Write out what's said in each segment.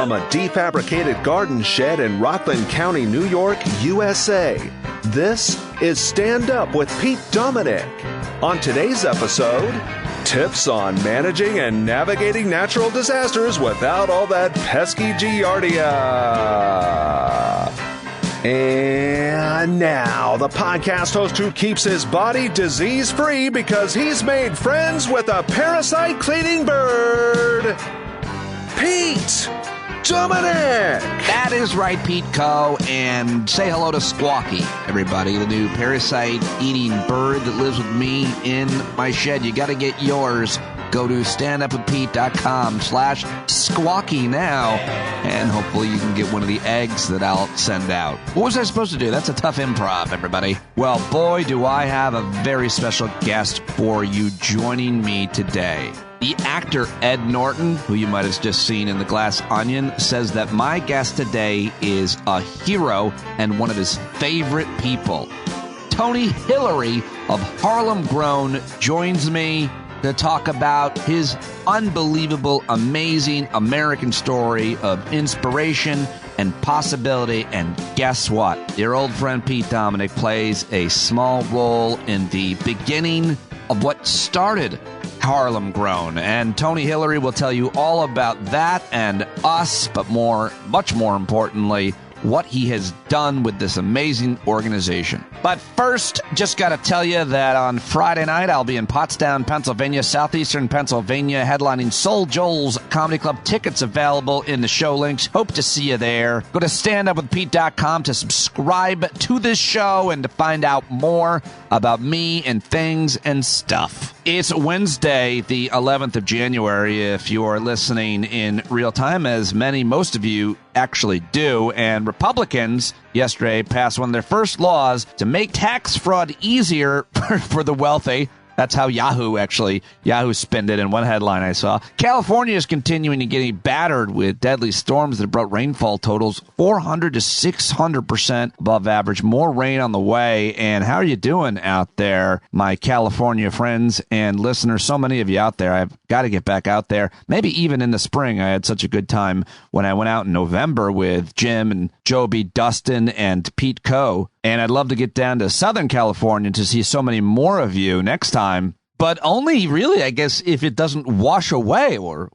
from a defabricated garden shed in Rockland County, New York, USA. This is Stand Up with Pete Dominic. On today's episode, tips on managing and navigating natural disasters without all that pesky giardia. And now, the podcast host who keeps his body disease-free because he's made friends with a parasite-cleaning bird, Pete Dominic. That is right, Pete Co. And say hello to Squawky, everybody, the new parasite-eating bird that lives with me in my shed. You got to get yours. Go to standupwithpete.com/squawky now, and hopefully you can get one of the eggs that I'll send out. What was I supposed to do? That's a tough improv, everybody. Well, boy, do I have a very special guest for you joining me today. The actor Ed Norton, who you might have just seen in The Glass Onion, says that my guest today is a hero and one of his favorite people. Tony Hillery of Harlem Grown joins me to talk about his unbelievable, amazing American story of inspiration and possibility. And guess what? Your old friend Pete Dominic plays a small role in the beginning of what started Harlem Grown. And Tony Hillery will tell you all about that and us, but much more importantly, what he has done with this amazing organization. But first, just got to tell you that on Friday night, I'll be in Pottstown, Pennsylvania, southeastern Pennsylvania, headlining Soul Joel's Comedy Club. Tickets available in the show links. Hope to see you there. Go to standupwithpete.com to subscribe to this show and to find out more about me and things and stuff. It's Wednesday, the 11th of January, if you are listening in real time, as most of you actually do. And Republicans yesterday passed one of their first laws to make tax fraud easier for the wealthy. That's how Yahoo spinned it in one headline I saw. California is continuing to get battered with deadly storms that brought rainfall totals 400 to 600% above average. More rain on the way. And how are you doing out there, my California friends and listeners? So many of you out there. I've got to get back out there. Maybe even in the spring. I had such a good time when I went out in November with Jim and Joby, Dustin, and Pete Co. And I'd love to get down to Southern California to see so many more of you next time. But only really, I guess, if it doesn't wash away or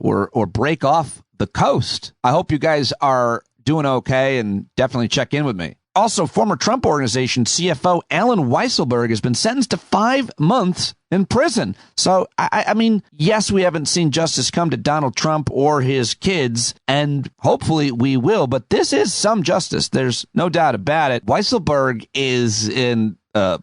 break off the coast. I hope you guys are doing okay and definitely check in with me. Also, former Trump Organization CFO Alan Weisselberg has been sentenced to 5 months in prison. So, I mean, yes, we haven't seen justice come to Donald Trump or his kids, and hopefully we will, but this is some justice. There's no doubt about it. Weisselberg is in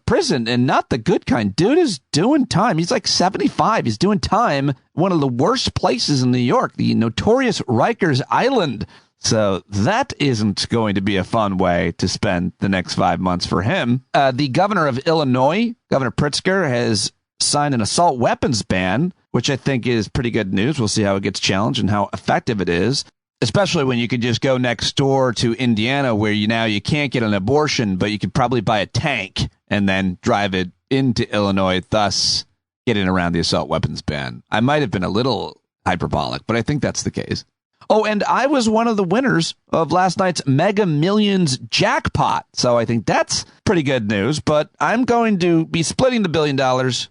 prison, and not the good kind. Dude is doing time. He's like 75. He's doing time. One of the worst places in New York, the notorious Rikers Island. So that isn't going to be a fun way to spend the next 5 months for him. The governor of Illinois, Governor Pritzker, has signed an assault weapons ban, which I think is pretty good news. We'll see how it gets challenged and how effective it is, especially when you could just go next door to Indiana, where you can't get an abortion, but you could probably buy a tank and then drive it into Illinois, thus getting around the assault weapons ban. I might have been a little hyperbolic, but I think that's the case. Oh, and I was one of the winners of last night's Mega Millions jackpot. So I think that's pretty good news, but I'm going to be splitting the $1 billion.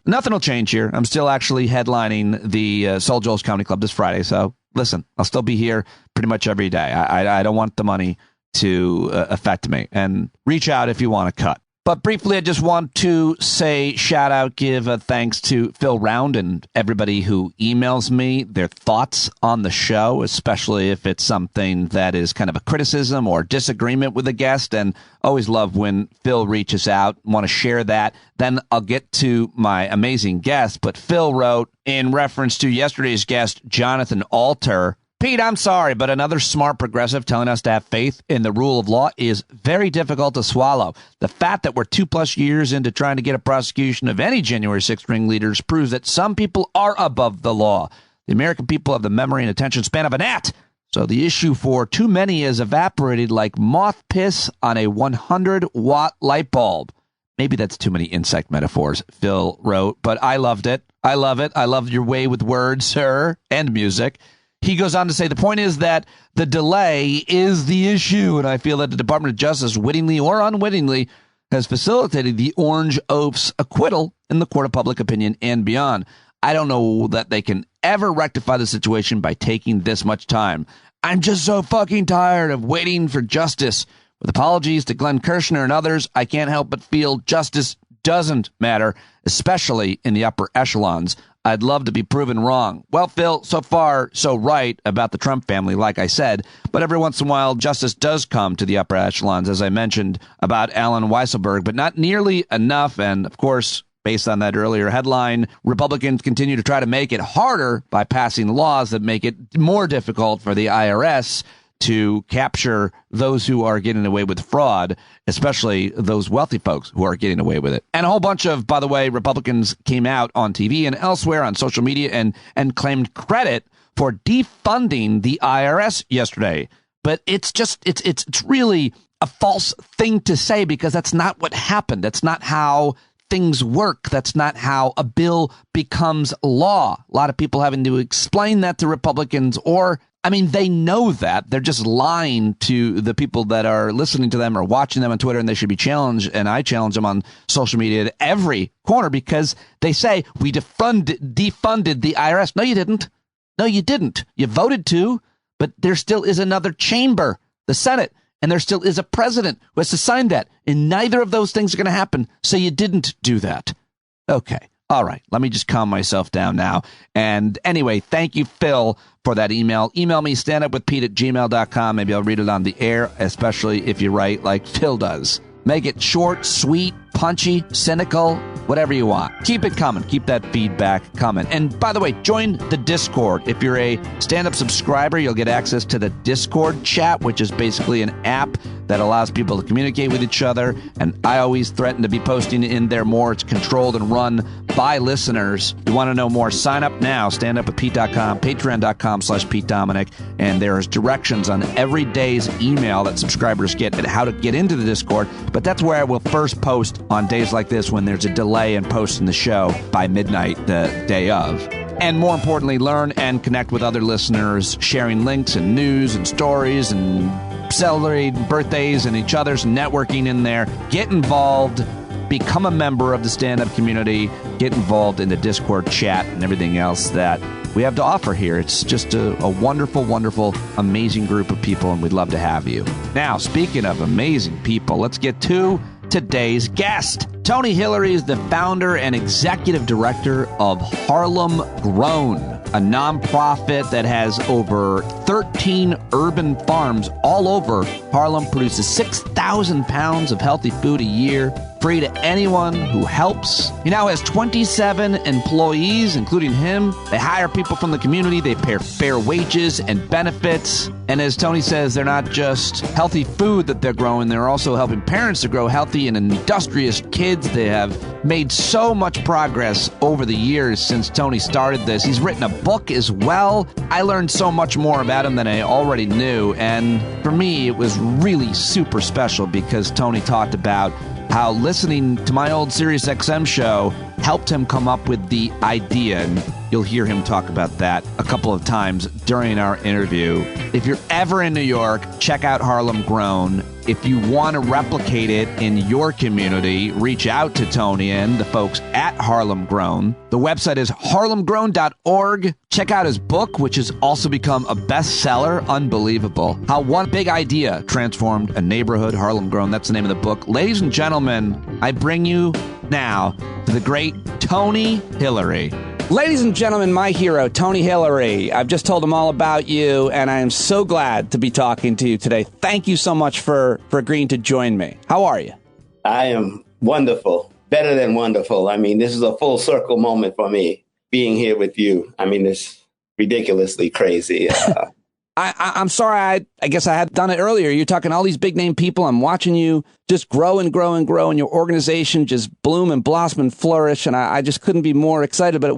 Nothing will change here. I'm still actually headlining the Soul Joel's Comedy Club this Friday. So listen, I'll still be here pretty much every day. I don't want the money to affect me, and reach out if you want to cut. But briefly, I just want to say shout out, give a thanks to Phil Round and everybody who emails me their thoughts on the show, especially if it's something that is kind of a criticism or disagreement with a guest. And always love when Phil reaches out, want to share that. Then I'll get to my amazing guest. But Phil wrote in reference to yesterday's guest, Jonathan Alter, Pete, I'm sorry, but another smart progressive telling us to have faith in the rule of law is very difficult to swallow. The fact that we're 2+ years into trying to get a prosecution of any January 6th ringleaders proves that some people are above the law. The American people have the memory and attention span of a gnat. So the issue for too many is evaporated like moth piss on a 100-watt light bulb. Maybe that's too many insect metaphors, Phil wrote, but I loved it. I love it. I love your way with words, sir, and music. He goes on to say, the point is that the delay is the issue, and I feel that the Department of Justice, wittingly or unwittingly, has facilitated the Orange Oaf's acquittal in the court of public opinion and beyond. I don't know that they can ever rectify the situation by taking this much time. I'm just so fucking tired of waiting for justice. With apologies to Glenn Kirshner and others, I can't help but feel justice doesn't matter, especially in the upper echelons. I'd love to be proven wrong. Well, Phil, so far, so right about the Trump family, like I said. But every once in a while, justice does come to the upper echelons, as I mentioned about Alan Weisselberg, but not nearly enough. And, of course, based on that earlier headline, Republicans continue to try to make it harder by passing laws that make it more difficult for the IRS to capture those who are getting away with fraud, especially those wealthy folks who are getting away with it. And a whole bunch of, by the way, Republicans came out on TV and elsewhere on social media and claimed credit for defunding the IRS yesterday. But it's really a false thing to say, because that's not what happened. That's not how things work. That's not how a bill becomes law. A lot of people having to explain that to Republicans, or they know that. They're just lying to the people that are listening to them or watching them on Twitter, and they should be challenged. And I challenge them on social media at every corner, because they say we defunded the IRS. No, you didn't. No, you didn't. You voted to, but there still is another chamber, the Senate, and there still is a president who has to sign that. And neither of those things are going to happen. So you didn't do that. Okay. All right. Let me just calm myself down now. And anyway, thank you, Phil, for that email. Email me, standupwithpete@gmail.com. Maybe I'll read it on the air, especially if you write like Phil does. Make it short, sweet, punchy, cynical, whatever you want. Keep it coming. Keep that feedback coming. And by the way, join the Discord. If you're a stand-up subscriber, you'll get access to the Discord chat, which is basically an app that allows people to communicate with each other. And I always threaten to be posting in there more. It's controlled and run by listeners. You want to know more? Sign up now. Standupwithpete.com, patreon.com/Pete Dominic. And there's directions on every day's email that subscribers get at how to get into the Discord. But that's where I will first post on days like this, when there's a delay in posting the show by midnight the day of. And more importantly, learn and connect with other listeners, sharing links and news and stories and celebrating birthdays and each other's, networking in there. Get involved. Become a member of the stand-up community. Get involved in the Discord chat and everything else that we have to offer here. It's just a wonderful, wonderful, amazing group of people, and we'd love to have you. Now, speaking of amazing people, let's get to today's guest. Tony Hillery is the founder and executive director of Harlem Grown, a nonprofit that has over 13 urban farms all over Harlem, produces 6,000 pounds of healthy food a year, free to anyone who helps. He now has 27 employees, including him. They hire people from the community. They pay fair wages and benefits. And as Tony says, they're not just healthy food that they're growing. They're also helping parents to grow healthy and industrious kids. They have made so much progress over the years since Tony started this. He's written a book as well. I learned so much more about him than I already knew. And for me, it was really super special, because Tony talked about how listening to my old SiriusXM show helped him come up with the idea. And you'll hear him talk about that a couple of times during our interview. If you're ever in New York, check out Harlem Grown. If you want to replicate it in your community, reach out to Tony and the folks at Harlem Grown. The website is harlemgrown.org. Check out his book, which has also become a bestseller. Unbelievable. How one big idea transformed a neighborhood. Harlem Grown. That's the name of the book. Ladies and gentlemen, I bring you now to the great Tony Hillery. Ladies and gentlemen, my hero, Tony Hillery. I've just told him all about you, and I am so glad to be talking to you today. Thank you so much for agreeing to join me. How are you? I am wonderful. Better than wonderful. I mean, this is a full circle moment for me, being here with you. I mean, it's ridiculously crazy. I'm sorry. I guess I had done it earlier. You're talking all these big name people. I'm watching you just grow and grow and grow, and your organization just bloom and blossom and flourish. And I just couldn't be more excited. But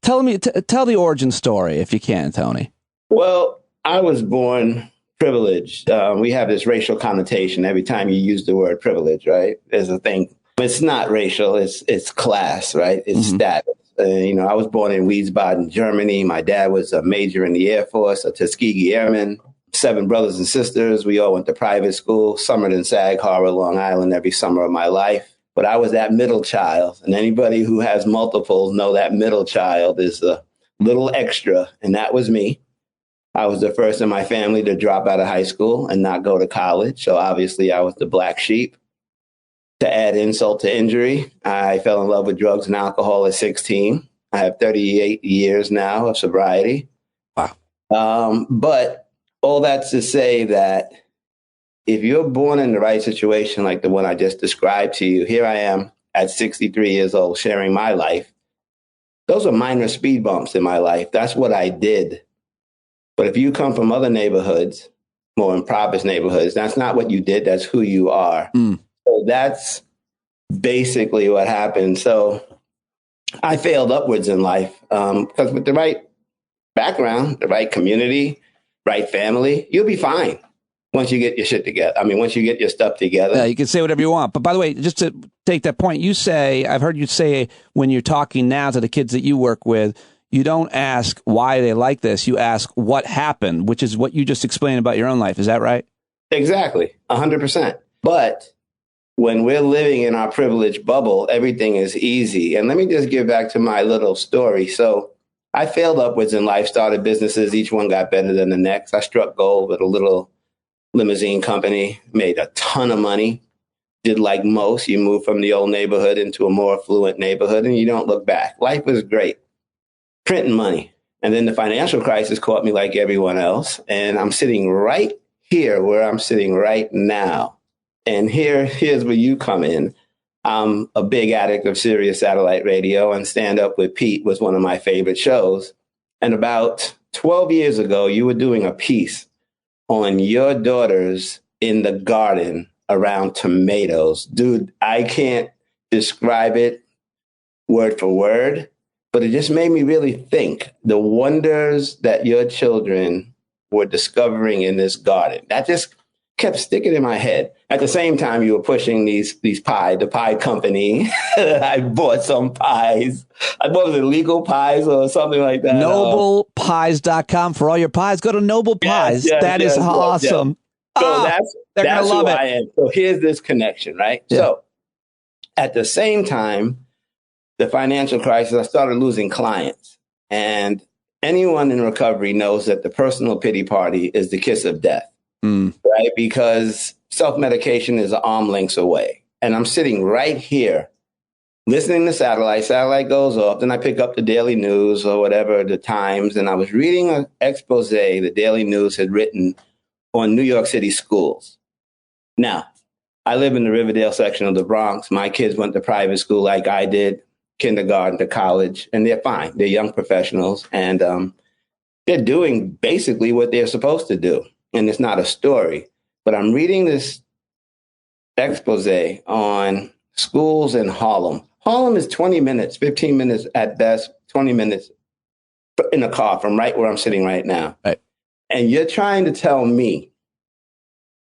tell the origin story if you can, Tony. Well, I was born privileged. We have this racial connotation every time you use the word privilege, right? There's a thing. It's not racial. It's class, right? It's status. I was born in Wiesbaden, Germany. My dad was a major in the Air Force, a Tuskegee Airman. 7 brothers and sisters. We all went to private school, summered in Sag Harbor, Long Island, every summer of my life. But I was that middle child. And anybody who has multiples know that middle child is a little extra. And that was me. I was the first in my family to drop out of high school and not go to college. So obviously I was the black sheep. To add insult to injury, I fell in love with drugs and alcohol at 16. I have 38 years now of sobriety. Wow. But all that's to say that if you're born in the right situation, like the one I just described to you, here I am at 63 years old, sharing my life. Those are minor speed bumps in my life. That's what I did. But if you come from other neighborhoods, more impoverished neighborhoods, that's not what you did. That's who you are. So that's basically what happened. So I failed upwards in life because with the right background, the right community, right family, you'll be fine once you get your shit together. I mean, once you get your stuff together. Yeah, you can say whatever you want. But by the way, just to take that point, I've heard you say when you're talking now to the kids that you work with, you don't ask why they like this. You ask what happened, which is what you just explained about your own life. Is that right? Exactly. 100%. But when we're living in our privileged bubble, everything is easy. And let me just get back to my little story. So I failed upwards in life, started businesses. Each one got better than the next. I struck gold with a little limousine company, made a ton of money. Did like most, you move from the old neighborhood into a more affluent neighborhood and you don't look back. Life was great. Printing money. And then the financial crisis caught me like everyone else. And I'm sitting right here where I'm sitting right now. And here's where you come in. I'm a big addict of Sirius satellite radio, and Stand Up with Pete was one of my favorite shows. And about 12 years ago, you were doing a piece on your daughters in the garden around tomatoes. Dude, I can't describe it word for word, but it just made me really think the wonders that your children were discovering in this garden. That just kept sticking in my head. At the same time, you were pushing the pie company. I bought some pies. I bought illegal pies or something like that. Noblepies.com for all your pies. Go to Noble Pies. Yes, that is awesome. Yes. So that's who I am. So here's this connection, right? Yeah. So at the same time, the financial crisis, I started losing clients. And anyone in recovery knows that the personal pity party is the kiss of death. Right? Because self-medication is an arm length away. And I'm sitting right here listening to satellite. Satellite goes off. Then I pick up the Daily News or whatever, the Times. And I was reading an expose the Daily News had written on New York City schools. Now, I live in the Riverdale section of the Bronx. My kids went to private school like I did, kindergarten to college. And they're fine. They're young professionals. And they're doing basically what they're supposed to do. And it's not a story, but I'm reading this expose on schools in Harlem. Harlem is 20 minutes, 15 minutes at best, 20 minutes in a car from right where I'm sitting right now. Right. And you're trying to tell me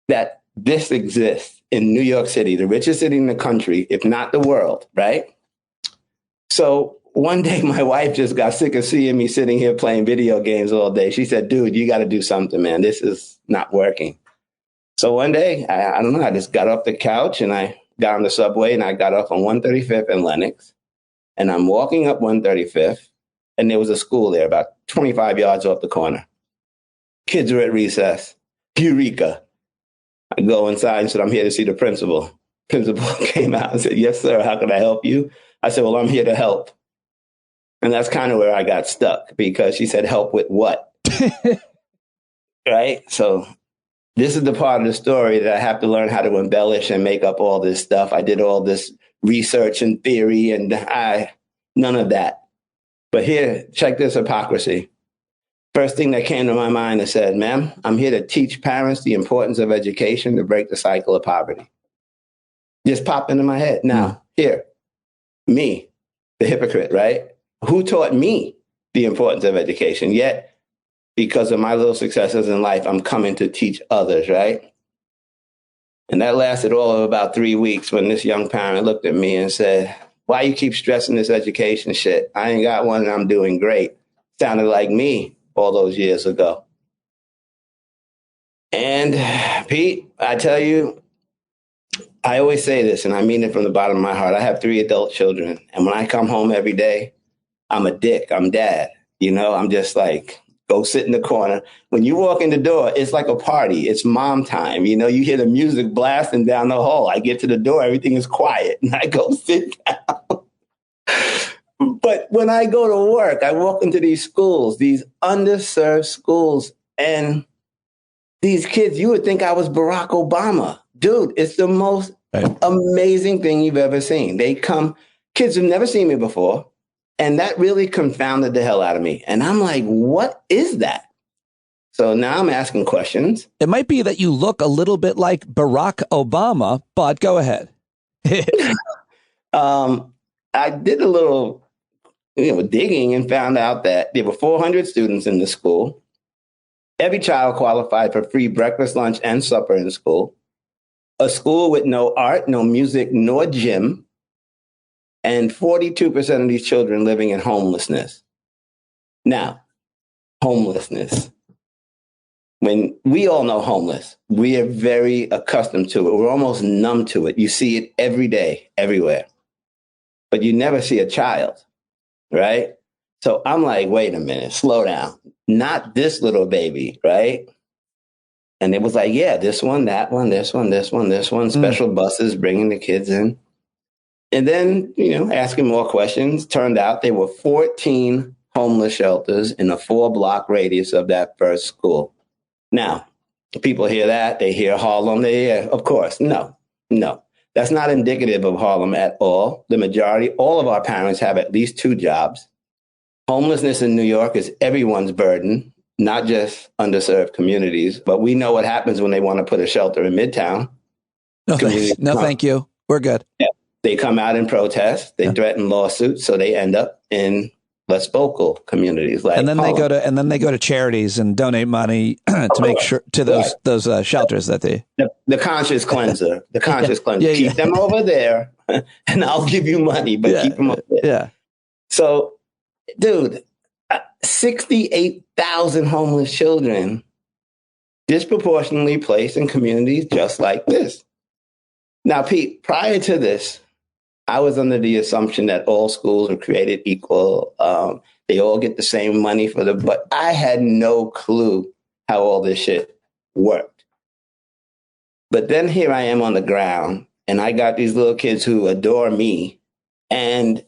that this exists in New York City, the richest city in the country, if not the world, right? So one day, my wife just got sick of seeing me sitting here playing video games all day. She said, dude, you got to do something, man. This is not working. So one day, I don't know, I just got off the couch and I got on the subway and I got off on 135th and Lenox. And I'm walking up 135th and there was a school there about 25 yards off the corner. Kids are at recess. Eureka. I go inside and said, I'm here to see the principal. Principal came out and said, yes, sir. How can I help you? I said, well, I'm here to help. And that's kind of where I got stuck because she said, help with what? Right? So this is the part of the story that I have to learn how to embellish and make up all this stuff. I did all this research and theory and none of that. But here, check this hypocrisy. First thing that came to my mind is said, ma'am, I'm here to teach parents the importance of education to break the cycle of poverty. Just popped into my head. Now, here, me, the hypocrite, right? Who taught me the importance of education? Yet, because of my little successes in life, I'm coming to teach others, right? And that lasted all of about 3 weeks when this young parent looked at me and said, why you keep stressing this education shit? I ain't got one and I'm doing great. Sounded like me all those years ago. And Pete, I tell you, I always say this, and I mean it from the bottom of my heart. I have 3 adult children. And when I come home every day, I'm a dick. I'm dad. You know, I'm just like, go sit in the corner. When you walk in the door, it's like a party. It's mom time. You know, you hear the music blasting down the hall. I get to the door, everything is quiet, and I go sit down. But when I go to work, I walk into these schools, these underserved schools, and these kids, you would think I was Barack Obama. Dude, it's the most amazing thing you've ever seen. They come, kids who've never seen me before, and that really confounded the hell out of me. And I'm like, what is that? So now I'm asking questions. It might be that you look a little bit like Barack Obama, but go ahead. I did a little digging and found out that there were 400 students in the school. Every child qualified for free breakfast, lunch, and supper in school. A school with no art, no music, nor gym. And 42% of these children living in homelessness. Now, homelessness. When we all know homeless, we are very accustomed to it. We're almost numb to it. You see it every day, everywhere. But you never see a child, right? So I'm like, wait a minute, slow down. Not this little baby, right? And it was like, yeah, this one, that one, this one, this one, this one, special buses bringing the kids in. And then, asking more questions. Turned out there were 14 homeless shelters in a 4-block radius of that first school. Now, people hear that, they hear Harlem, of course, no. That's not indicative of Harlem at all. The majority, all of our parents have at least 2 jobs. Homelessness in New York is everyone's burden, not just underserved communities. But we know what happens when they want to put a shelter in Midtown. Thank you. We're good. Yeah. They come out and protest. They threaten lawsuits, so they end up in less vocal communities. Like, and then they go to charities and donate money to make sure to those shelters that they the conscious cleanser. The conscious cleanser. Keep them over there, and I'll give you money, but keep them over there. Yeah. So, dude, 68,000 homeless children disproportionately placed in communities just like this. Now, Pete, prior to this, I was under the assumption that all schools are created equal. They all get the same money but I had no clue how all this shit worked. But then here I am on the ground, and I got these little kids who adore me. And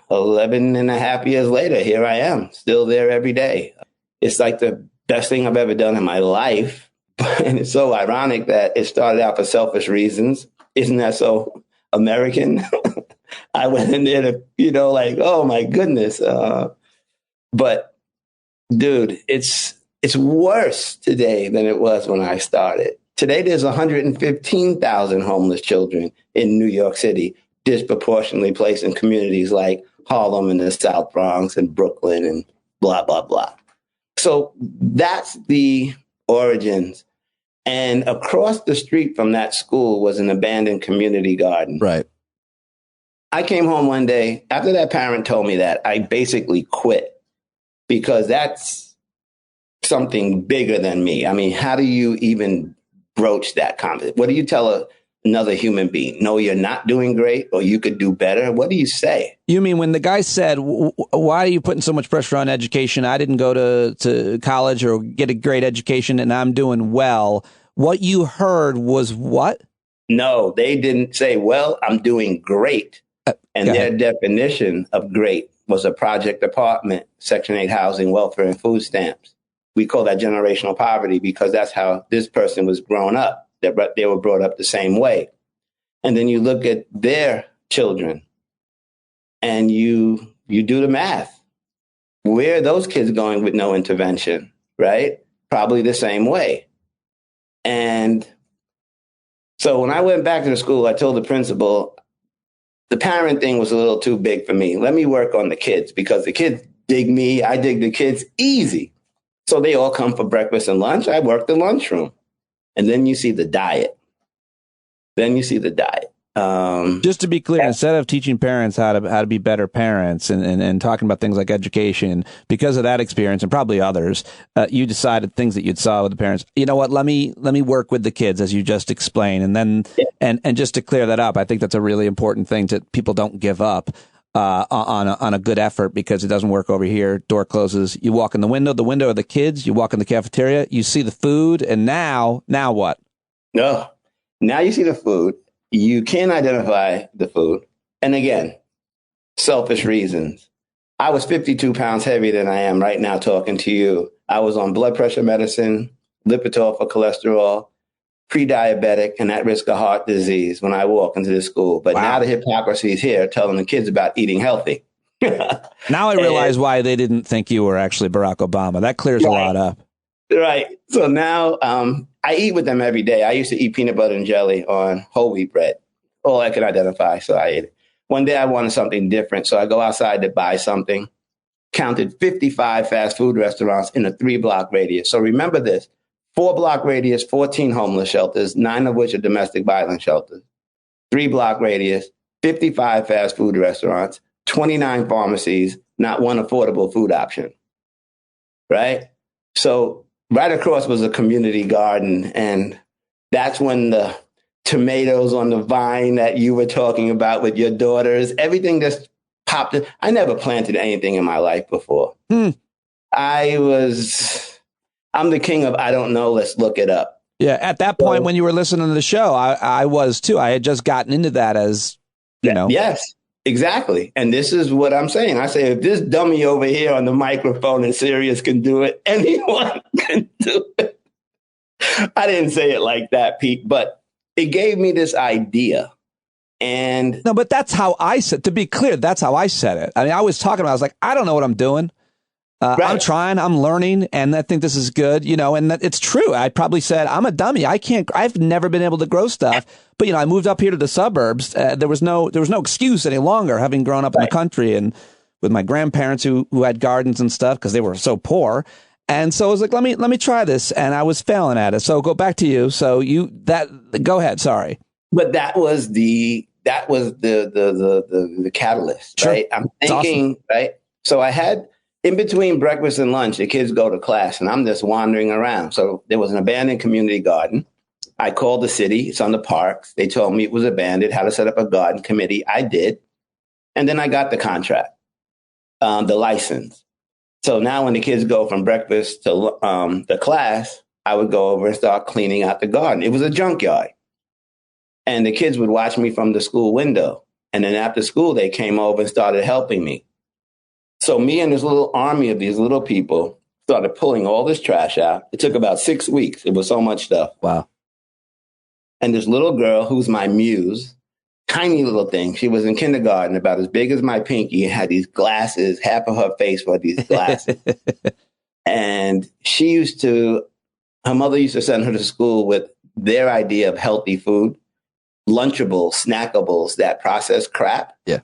11 and a half years later, here I am, still there every day. It's like the best thing I've ever done in my life. And it's so ironic that it started out for selfish reasons. Isn't that so American? I went in there to, oh my goodness. But dude, it's worse today than it was when I started. Today, there's 115,000 homeless children in New York City, disproportionately placed in communities like Harlem and the South Bronx and Brooklyn and blah, blah, blah. So that's the origins. And across the street from that school was an abandoned community garden. Right. I came home one day after that parent told me that. I basically quit because that's something bigger than me. I mean, how do you even broach that conversation? What do you tell another human being? No, you're not doing great, or you could do better. What do you say? You mean when the guy said, why are you putting so much pressure on education? I didn't go to college or get a great education and I'm doing well. What you heard was what? No, they didn't say, well, I'm doing great. And their definition of great was a project apartment, Section 8 housing, welfare, and food stamps. We call that generational poverty because that's how this person was grown up. They were brought up the same way. And then you look at their children and you do the math. Where are those kids going with no intervention, right? Probably the same way. And so when I went back to the school, I told the principal, the parent thing was a little too big for me. Let me work on the kids because the kids dig me. I dig the kids easy. So they all come for breakfast and lunch. I work the lunchroom. And then you see the diet. Just to be clear, instead of teaching parents how to be better parents and talking about things like education, because of that experience and probably others, you decided things that you'd saw with the parents. You know what? Let me work with the kids as you just explained, and then and just to clear that up, I think that's a really important thing that people don't give up on a good effort because it doesn't work over here. Door closes. You walk in the window of the kids. You walk in the cafeteria. You see the food, and now what? No, now you see the food. You can't identify the food. And again, selfish reasons. I was 52 pounds heavier than I am right now talking to you. I was on blood pressure medicine, Lipitor for cholesterol, pre-diabetic, and at risk of heart disease when I walk into the school. But now the hypocrisy is here telling the kids about eating healthy. Now I realize why they didn't think you were actually Barack Obama. That clears a lot up. Right. So now I eat with them every day. I used to eat peanut butter and jelly on whole wheat bread. All I could identify. So I ate it. One day I wanted something different. So I go outside to buy something. Counted 55 fast food restaurants in a 3-block radius. So remember this, 4-block radius, 14 homeless shelters, 9 of which are domestic violence shelters. 3-block radius, 55 fast food restaurants, 29 pharmacies, not one affordable food option. Right? So right across was a community garden, and that's when the tomatoes on the vine that you were talking about with your daughters, everything just popped in. I never planted anything in my life before. I'm the king of I don't know, let's look it up. Yeah, at that point when you were listening to the show, I was too. I had just gotten into that as, you know. Yes. Exactly. And this is what I'm saying. I say, if this dummy over here on the microphone in Sirius can do it, anyone can do it. I didn't say it like that, Pete, but it gave me this idea. And no, but that's how I said, to be clear, that's how I said it. I mean, I was talking about, I was like, I don't know what I'm doing. Right. I'm trying, I'm learning, and I think this is good, you know, and it's true. I probably said, I'm a dummy. I've never been able to grow stuff. But, you know, I moved up here to the suburbs. There was no excuse any longer, having grown up in the country and with my grandparents who had gardens and stuff because they were so poor. And so I was like, let me try this. And I was failing at it. So go back to you. So go ahead. Sorry. But that was the catalyst, right? I'm thinking, awesome. Right? So I had, in between breakfast and lunch, the kids go to class and I'm just wandering around. So there was an abandoned community garden. I called the city. It's on the parks. They told me it was abandoned, how to set up a garden committee. I did. And then I got the contract, the license. So now when the kids go from breakfast to the class, I would go over and start cleaning out the garden. It was a junkyard. And the kids would watch me from the school window. And then after school, they came over and started helping me. So me and this little army of these little people started pulling all this trash out. It took about 6 weeks. It was so much stuff. Wow. And this little girl, who's my muse, tiny little thing. She was in kindergarten, about as big as my pinky, and had these glasses. Half of her face were these glasses. And her mother used to send her to school with their idea of healthy food, Lunchables, snackables, that processed crap. Yeah.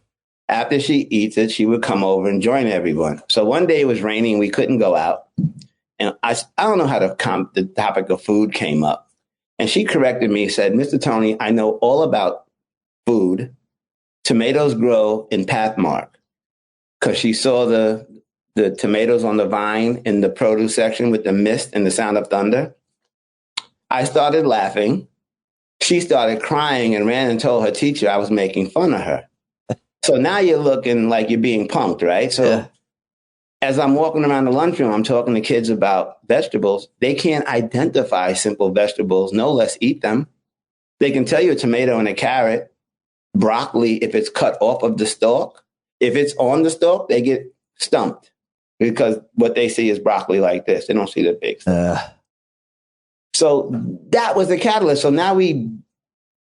After she eats it, she would come over and join everyone. So one day it was raining. We couldn't go out. And I don't know how the topic of food came up. And she corrected me, said, Mr. Tony, I know all about food. Tomatoes grow in Pathmark. Because she saw the tomatoes on the vine in the produce section with the mist and the sound of thunder. I started laughing. She started crying and ran and told her teacher I was making fun of her. So now you're looking like you're being punked, right? So as I'm walking around the lunchroom, I'm talking to kids about vegetables. They can't identify simple vegetables, no less eat them. They can tell you a tomato and a carrot, broccoli, if it's cut off of the stalk. If it's on the stalk, they get stumped because what they see is broccoli like this. They don't see the big stuff. So that was the catalyst. So now we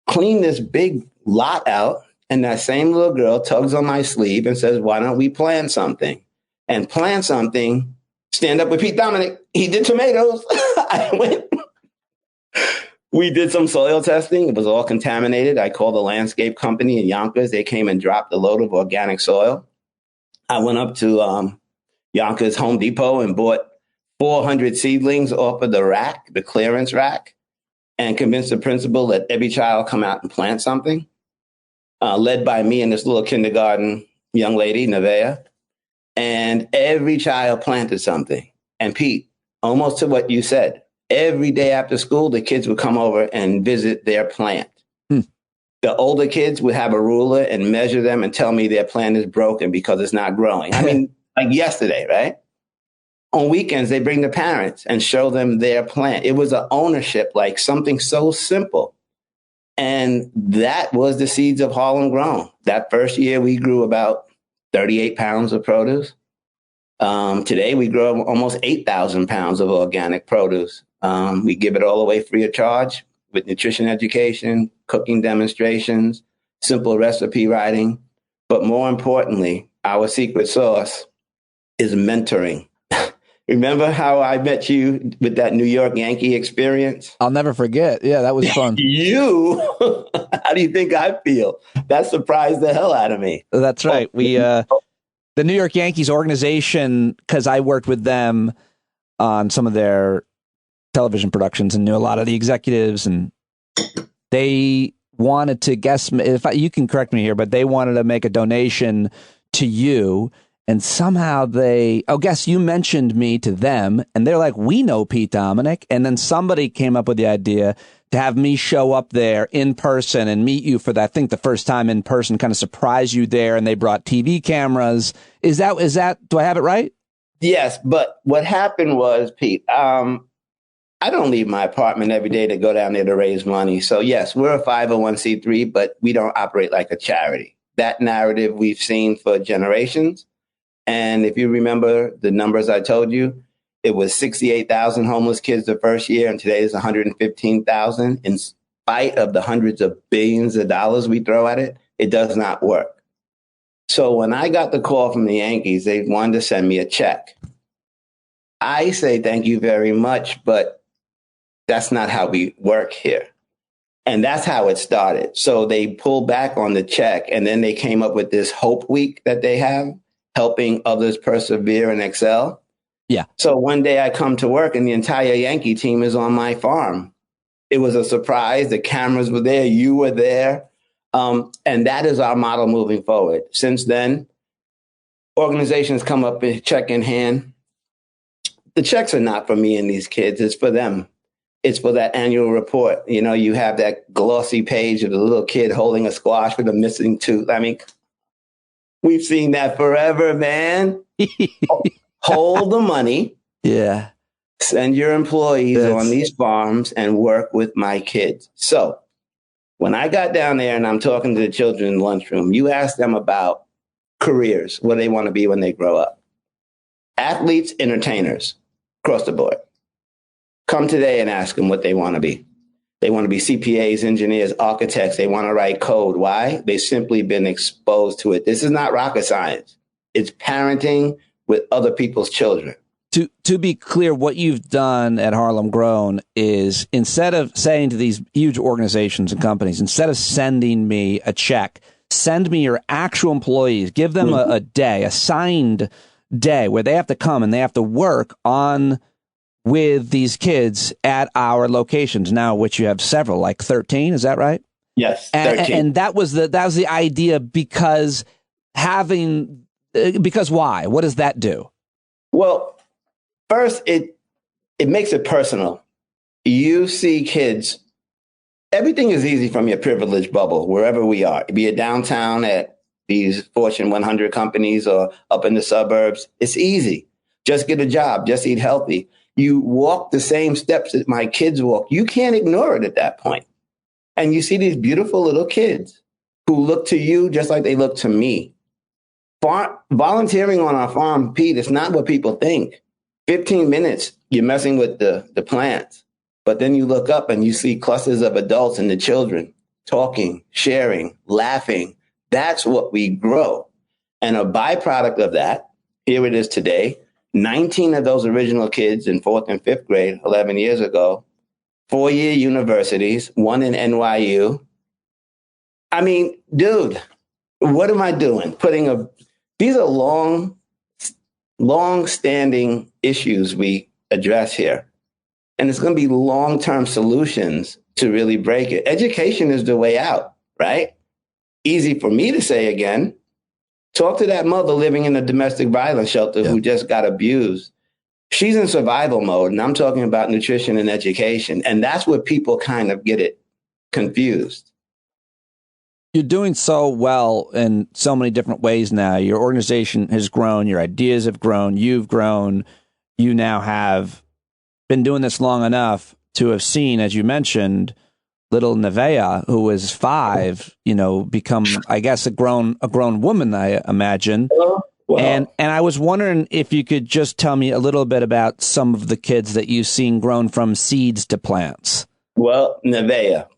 clean this big lot out. And that same little girl tugs on my sleeve and says, why don't we plant something? And plant something, stand up with Pete Dominic. He did tomatoes. We did some soil testing. It was all contaminated. I called the landscape company in Yonkers. They came and dropped a load of organic soil. I went up to Yonkers Home Depot and bought 400 seedlings off of the rack, the clearance rack, and convinced the principal that every child come out and plant something. led by me and this little kindergarten young lady, Nevaeh. And every child planted something. And Pete, almost to what you said, every day after school, the kids would come over and visit their plant. The older kids would have a ruler and measure them and tell me their plant is broken because it's not growing. I mean, like yesterday, right? On weekends, they bring the parents and show them their plant. It was an ownership, like something so simple. And that was the seeds of Harlem Grown. That first year, we grew about 38 pounds of produce. Today, we grow almost 8,000 pounds of organic produce. We give it all away free of charge with nutrition education, cooking demonstrations, simple recipe writing. But more importantly, our secret sauce is mentoring. Remember how I met you with that New York Yankee experience? I'll never forget. Yeah, that was fun. How do you think I feel? That surprised the hell out of me. That's right. The New York Yankees organization, because I worked with them on some of their television productions and knew a lot of the executives, and they wanted to you can correct me here, but they wanted to make a donation to you. And somehow you mentioned me to them, and they're like, we know Pete Dominick. And then somebody came up with the idea to have me show up there in person and meet you for that, I think the first time in person, kind of surprise you there. And they brought TV cameras. Is that, do I have it right? Yes. But what happened was, Pete, I don't leave my apartment every day to go down there to raise money. So yes, we're a 501c3, but we don't operate like a charity. That narrative we've seen for generations. And if you remember the numbers I told you, it was 68,000 homeless kids the first year, and today is 115,000. In spite of the hundreds of billions of dollars we throw at it, it does not work. So when I got the call from the Yankees, they wanted to send me a check. I say thank you very much, but that's not how we work here. And that's how it started. So they pulled back on the check, and then they came up with this Hope Week that they have, helping others persevere and excel. Yeah. So one day I come to work and the entire Yankee team is on my farm. It was a surprise. The cameras were there. You were there. And that is our model moving forward. Since then, organizations come up with check in hand. The checks are not for me and these kids. It's for them. It's for that annual report. You know, you have that glossy page of the little kid holding a squash with a missing tooth. I mean, we've seen that forever, man. Hold the money. Yeah. Send your employees on these farms and work with my kids. So when I got down there and I'm talking to the children in the lunchroom, you ask them about careers, what they want to be when they grow up. Athletes, entertainers, across the board. Come today and ask them what they want to be. They want to be CPAs, engineers, architects. They want to write code. Why? They've simply been exposed to it. This is not rocket science. It's parenting with other people's children. To be clear, what you've done at Harlem Grown is, instead of saying to these huge organizations and companies, instead of sending me a check, send me your actual employees. Give them a day, a signed day, where they have to come and they have to work on with these kids at our locations now, which you have several, like 13. Is that right? Yes, 13. And that was the idea, because why? What does that do? Well, first, it makes it personal. You see kids, everything is easy from your privileged bubble, wherever we are, be it downtown at these Fortune 100 companies or up in the suburbs. It's easy. Just get a job, just eat healthy. You walk the same steps that my kids walk. You can't ignore it at that point. And you see these beautiful little kids who look to you just like they look to me. Volunteering on our farm, Pete, it's not what people think. 15 minutes, you're messing with the plants. But then you look up and you see clusters of adults and the children talking, sharing, laughing. That's what we grow. And a byproduct of that, here it is today, 19 of those original kids in 4th and 5th grade 11 years ago, 4-year universities, one in NYU. I mean, dude, what am I doing? These are long-standing issues we address here. And it's going to be long-term solutions to really break it. Education is the way out, right? easy for me to say again. Talk to that mother living in a domestic violence shelter who just got abused. She's in survival mode, and I'm talking about nutrition and education. And that's where people kind of get it confused. You're doing so well in so many different ways now. Your organization has grown. Your ideas have grown. You've grown. You now have been doing this long enough to have seen, as you mentioned, little Nevaeh, who was 5, become, I guess, a grown woman, I imagine. Wow. And I was wondering if you could just tell me a little bit about some of the kids that you've seen grown from seeds to plants. Well, Nevaeh,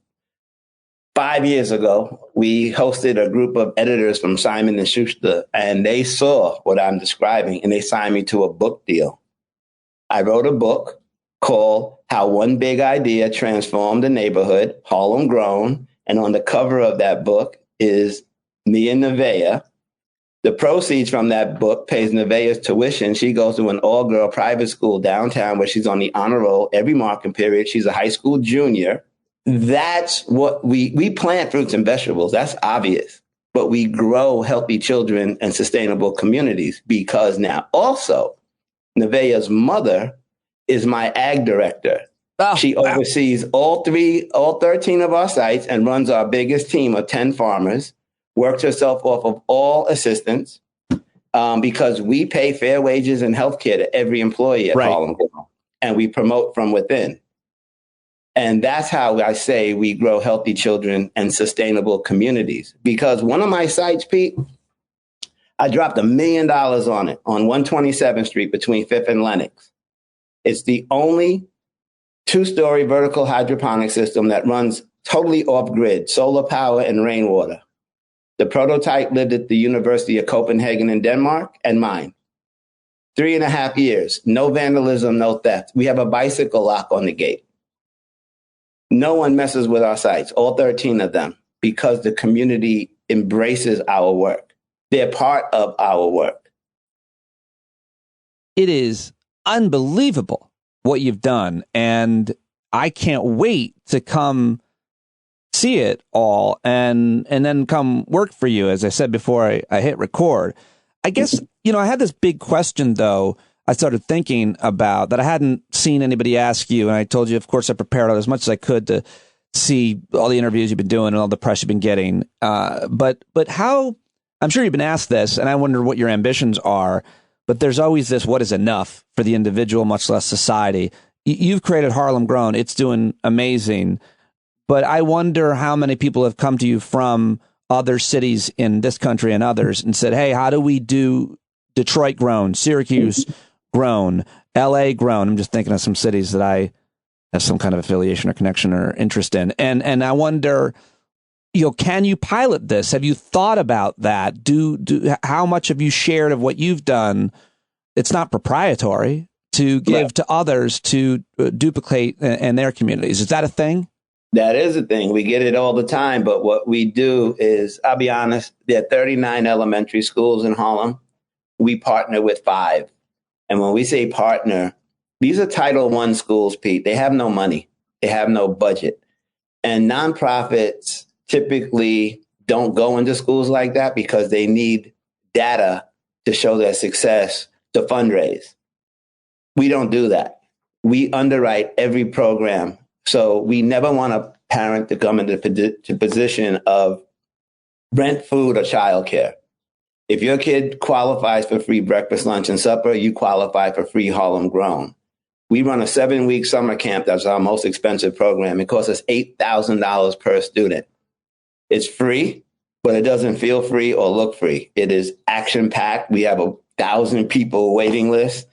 5 years ago, we hosted a group of editors from Simon & Schuster, and they saw what I'm describing, and they signed me to a book deal. I wrote a book called How One Big Idea Transformed a Neighborhood, Harlem Grown, and on the cover of that book is me and Nevaeh. The proceeds from that book pays Nevaeh's tuition. She goes to an all-girl private school downtown where she's on the honor roll every marking period. She's a high school junior. That's what we plant fruits and vegetables. That's obvious. But we grow healthy children and sustainable communities because now also Nevaeh's mother is my ag director. Oh, she oversees all 13 of our sites and runs our biggest team of 10 farmers, works herself off of all assistants because we pay fair wages and health care to every employee at Harlem Grown, and we promote from within. And that's how I say we grow healthy children and sustainable communities. Because one of my sites, Pete, I dropped $1 million on it on 127th Street between 5th and Lenox. It's the only 2-story vertical hydroponic system that runs totally off-grid, solar power and rainwater. The prototype lived at the University of Copenhagen in Denmark and mine. 3.5 years, no vandalism, no theft. We have a bicycle lock on the gate. No one messes with our sites, all 13 of them, because the community embraces our work. They're part of our work. It is unbelievable what you've done, and I can't wait to come see it all and then come work for you, as I said before I hit record. I guess, I had this big question, though, I started thinking about that I hadn't seen anybody ask you. And I told you, of course, I prepared as much as I could to see all the interviews you've been doing and all the press you've been getting. But how, I'm sure you've been asked this, and I wonder what your ambitions are, but there's always this, what is enough for the individual, much less society. You've created Harlem Grown. It's doing amazing. But I wonder how many people have come to you from other cities in this country and others and said, hey, how do we do Detroit grown, Syracuse grown, LA grown? I'm just thinking of some cities that I have some kind of affiliation or connection or interest in. And I wonder, can you pilot this? Have you thought about that? How much have you shared of what you've done? It's not proprietary to give to others to duplicate in their communities. Is that a thing? That is a thing. We get it all the time. But what we do is, I'll be honest, there are 39 elementary schools in Harlem. We partner with 5. And when we say partner, these are Title I schools, Pete. They have no money. They have no budget. And nonprofits typically don't go into schools like that because they need data to show their success to fundraise. We don't do that. We underwrite every program. So we never want a parent to come into the position of rent, food, or childcare. If your kid qualifies for free breakfast, lunch, and supper, you qualify for free Harlem Grown. We run a 7-week summer camp. That's our most expensive program. It costs us $8,000 per student. It's free, but it doesn't feel free or look free. It is action-packed. We have 1,000 people waiting list.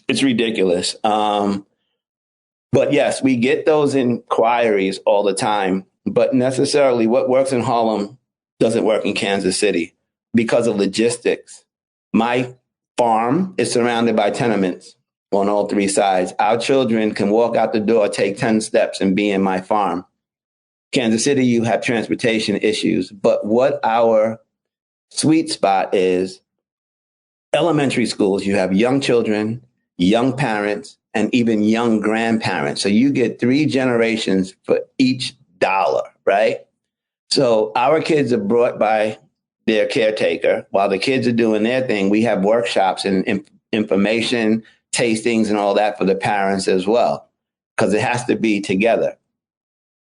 It's ridiculous. But yes, we get those inquiries all the time. But necessarily what works in Harlem doesn't work in Kansas City because of logistics. My farm is surrounded by tenements on all 3 sides. Our children can walk out the door, take 10 steps, and be in my farm. Kansas City, you have transportation issues. But what our sweet spot is, elementary schools, you have young children, young parents, and even young grandparents. So you get 3 generations for each dollar, right? So our kids are brought by their caretaker. While the kids are doing their thing, we have workshops and information, tastings, and all that for the parents as well, because it has to be together.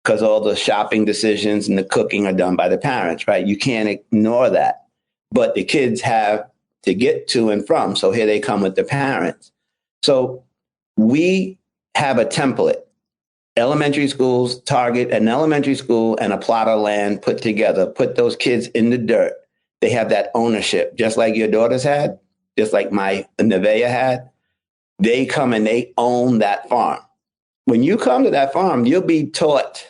Because all the shopping decisions and the cooking are done by the parents, right? You can't ignore that. But the kids have to get to and from. So here they come with the parents. So we have a template. Elementary schools target an elementary school and a plot of land put together, put those kids in the dirt. They have that ownership, just like your daughters had, just like my Nevaeh had. They come and they own that farm. When you come to that farm, you'll be taught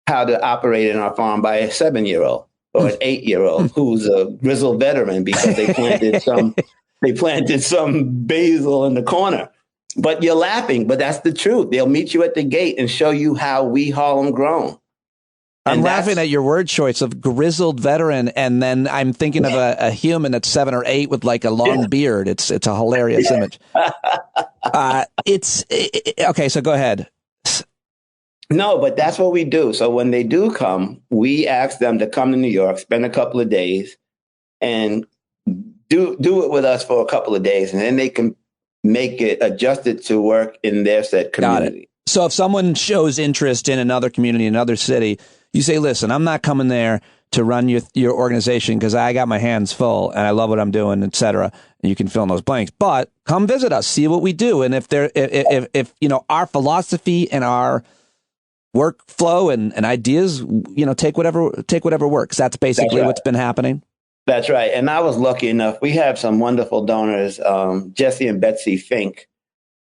how to operate in our farm by a 7-year-old or an 8-year-old who's a grizzled veteran because they planted some basil in the corner. But you're laughing, but that's the truth. They'll meet you at the gate and show you how we Harlem Grown. I'm laughing at your word choice of grizzled veteran, and then I'm thinking of a human that's 7 or 8 with like a long beard. It's a hilarious image. Okay, so go ahead. No, but that's what we do. So when they do come, we ask them to come to New York, spend a couple of days, and do it with us for a couple of days, and then they can make it adjusted to work in their said community. Got it. So if someone shows interest in another community, another city, you say, listen, I'm not coming there to run your organization because I got my hands full and I love what I'm doing, et cetera. And you can fill in those blanks, but come visit us, see what we do. And if you know, our philosophy and our workflow and ideas, you know, take whatever works. That's basically what's been happening. That's right. And I was lucky enough. We have some wonderful donors, Jesse and Betsy Fink,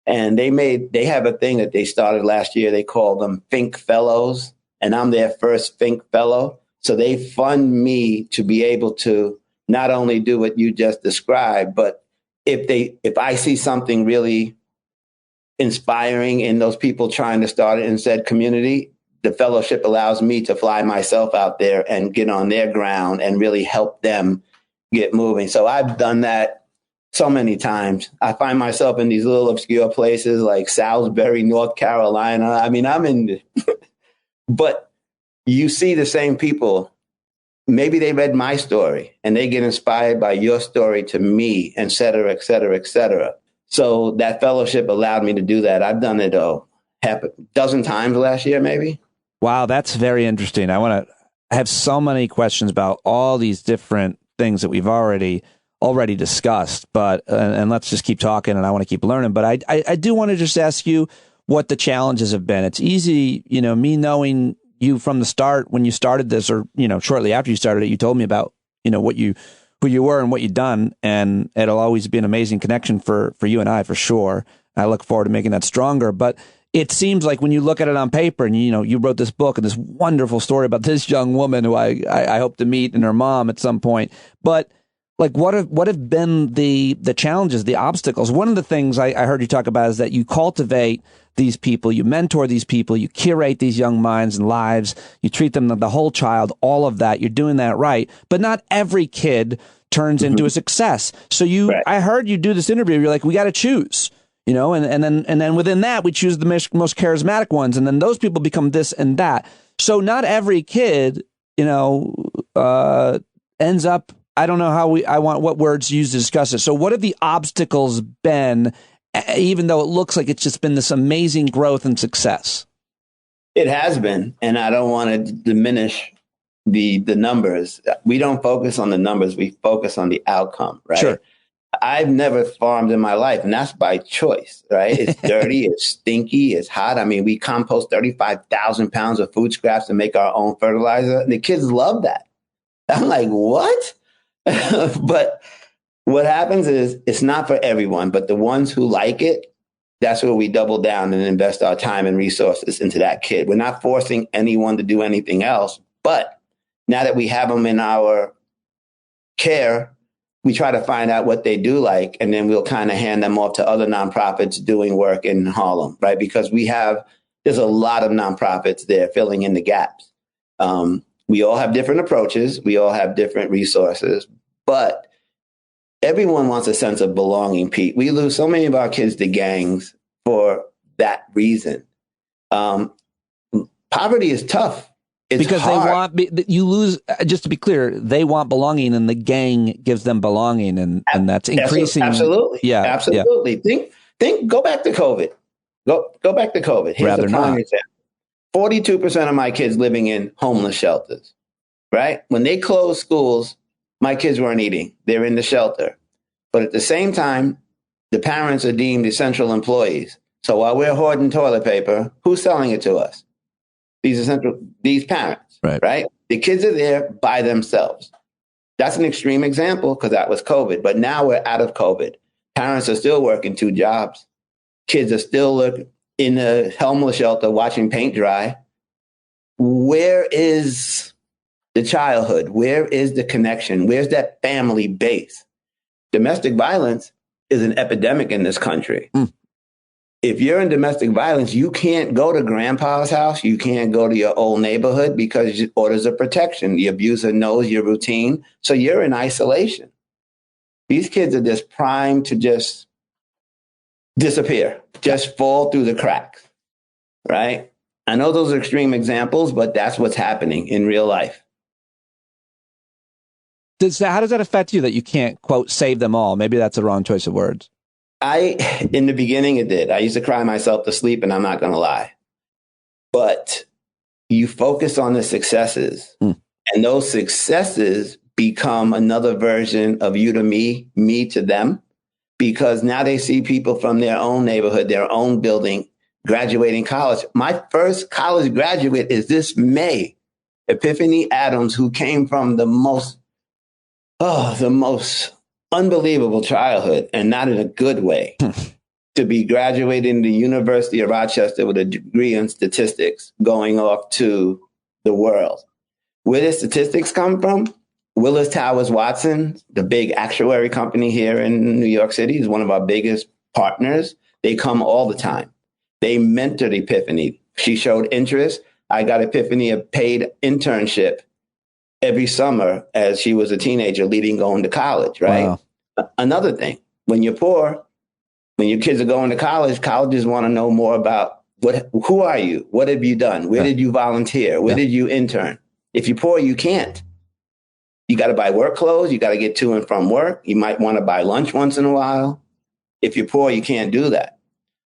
and they have a thing that they started last year. They call them Fink Fellows, and I'm their first Fink Fellow. So they fund me to be able to not only do what you just described, but if I see something really inspiring in those people trying to start it in said community, the fellowship allows me to fly myself out there and get on their ground and really help them get moving. So I've done that so many times. I find myself in these little obscure places like Salisbury, North Carolina. I mean, but you see the same people. Maybe they read my story and they get inspired by your story to me, et cetera, et cetera, et cetera. So that fellowship allowed me to do that. I've done it half a dozen times last year, maybe. Wow, that's very interesting. I have so many questions about all these different things that we've already discussed, but and let's just keep talking, and I want to keep learning. But I do want to just ask you what the challenges have been. It's easy, you know, me knowing you from the start when you started this, or you know, shortly after you started it, you told me about, you know, who you were and what you'd done, and it'll always be an amazing connection for you and I, for sure. I look forward to making that stronger. But it seems like when you look at it on paper, and you know, you wrote this book and this wonderful story about this young woman who I hope to meet, and her mom at some point. But like, what have been the challenges, the obstacles? One of the things I heard you talk about is that you cultivate these people, you mentor these people, you curate these young minds and lives, you treat them the whole child, all of that. You're doing that right, but not every kid turns into a success. So I heard you do this interview. You're like, we got to choose. You know, and then within that, we choose the most charismatic ones, and then those people become this and that. So not every kid, you know, ends up. I don't know I want what words to use to discuss it. So what have the obstacles been, even though it looks like it's just been this amazing growth and success? It has been, and I don't want to diminish the numbers. We don't focus on the numbers. We focus on the outcome, right? Sure. I've never farmed in my life, and that's by choice, right? It's dirty, it's stinky, it's hot. I mean, we compost 35,000 pounds of food scraps to make our own fertilizer. And the kids love that. I'm like, what? But what happens is it's not for everyone, but the ones who like it, that's where we double down and invest our time and resources into that kid. We're not forcing anyone to do anything else, but now that we have them in our care, we try to find out what they do like, and then we'll kind of hand them off to other nonprofits doing work in Harlem, right? Because there's a lot of nonprofits there filling in the gaps. We all have different approaches. We all have different resources, but everyone wants a sense of belonging, Pete. We lose so many of our kids to gangs for that reason. Poverty is tough. It's because hard. they want, you lose, just to be clear, they want belonging and the gang gives them belonging, and that's increasing. Absolutely. Yeah. Absolutely. Go back to COVID. Go back to COVID. Here's Rather a prime not. example. 42% of my kids living in homeless shelters, right? When they closed schools, my kids weren't eating. They're in the shelter. But at the same time, the parents are deemed essential employees. So while we're hoarding toilet paper, who's selling it to us? These parents, right? The kids are there by themselves. That's an extreme example because that was COVID. But now we're out of COVID. Parents are still working 2 jobs. Kids are still in a homeless shelter watching paint dry. Where is the childhood? Where is the connection? Where's that family base? Domestic violence is an epidemic in this country. If you're in domestic violence, you can't go to grandpa's house. You can't go to your old neighborhood because orders of protection. The abuser knows your routine. So you're in isolation. These kids are just primed to just disappear, just fall through the cracks, right? I know those are extreme examples, but that's what's happening in real life. How does that affect you that you can't, quote, save them all? Maybe that's the wrong choice of words. In the beginning, it did. I used to cry myself to sleep, and I'm not going to lie. But you focus on the successes, and those successes become another version of you to me, me to them, because now they see people from their own neighborhood, their own building, graduating college. My first college graduate is this May, Epiphany Adams, who came from the most unbelievable childhood, and not in a good way, to be graduating the University of Rochester with a degree in statistics, going off to the world. Where did statistics come from? Willis Towers Watson, the big actuary company here in New York City, is one of our biggest partners. They come all the time. They mentored Epiphany. She showed interest. I got Epiphany a paid internship every summer as she was a teenager going to college, right? Wow. Another thing, when you're poor, when your kids are going to college, colleges want to know more about who are you? What have you done? Where did you volunteer? Where did you intern? If you're poor, you can't. You got to buy work clothes. You got to get to and from work. You might want to buy lunch once in a while. If you're poor, you can't do that.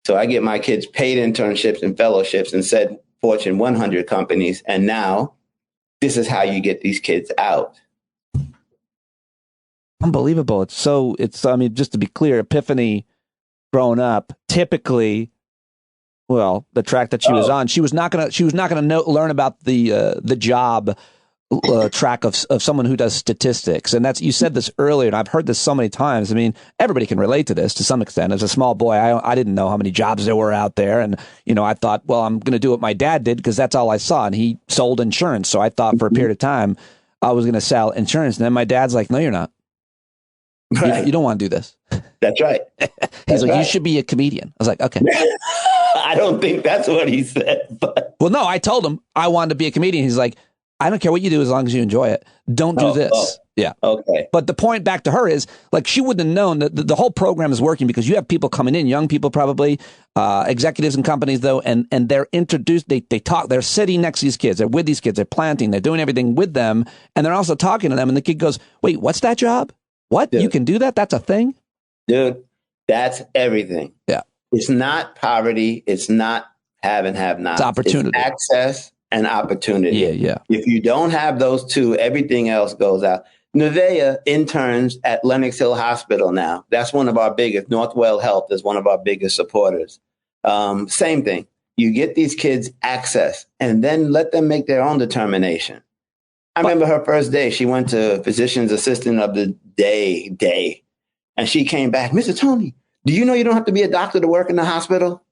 So I get my kids paid internships and fellowships and said Fortune 100 companies. And now this is how you get these kids out. Unbelievable. I mean, just to be clear, Epiphany growing up, typically, well, the track that she was on, she was not going to learn about the job track of someone who does statistics. And you said this earlier, and I've heard this so many times. I mean, everybody can relate to this to some extent. As a small boy, I didn't know how many jobs there were out there. And, I thought, well, I'm going to do what my dad did because that's all I saw. And he sold insurance. So I thought for a period of time I was going to sell insurance. And then my dad's like, no, you're not. Right. You don't want to do this. That's right. He's like, you should be a comedian. I was like, okay. I don't think that's what he said. But. Well, no, I told him I wanted to be a comedian. He's like, I don't care what you do as long as you enjoy it. Don't do this. Yeah. Okay. But the point back to her is, like, she wouldn't have known that the whole program is working because you have people coming in, young people probably, executives in companies, though, and they're introduced, they talk, they're sitting next to these kids, they're with these kids, they're planting, they're doing everything with them, and they're also talking to them, and the kid goes, wait, what's that job? What? Dude. You can do that? That's a thing? Dude, that's everything. Yeah. It's not poverty. It's not have and have not. It's opportunity. It's access and opportunity. Yeah. If you don't have those two, everything else goes out. Nevaeh interns at Lenox Hill Hospital now. That's one of our biggest. Northwell Health is one of our biggest supporters. Same thing. You get these kids access and then let them make their own determination. I remember her first day. She went to physician's assistant of the day. And she came back, Mr. Tony, do you know you don't have to be a doctor to work in the hospital?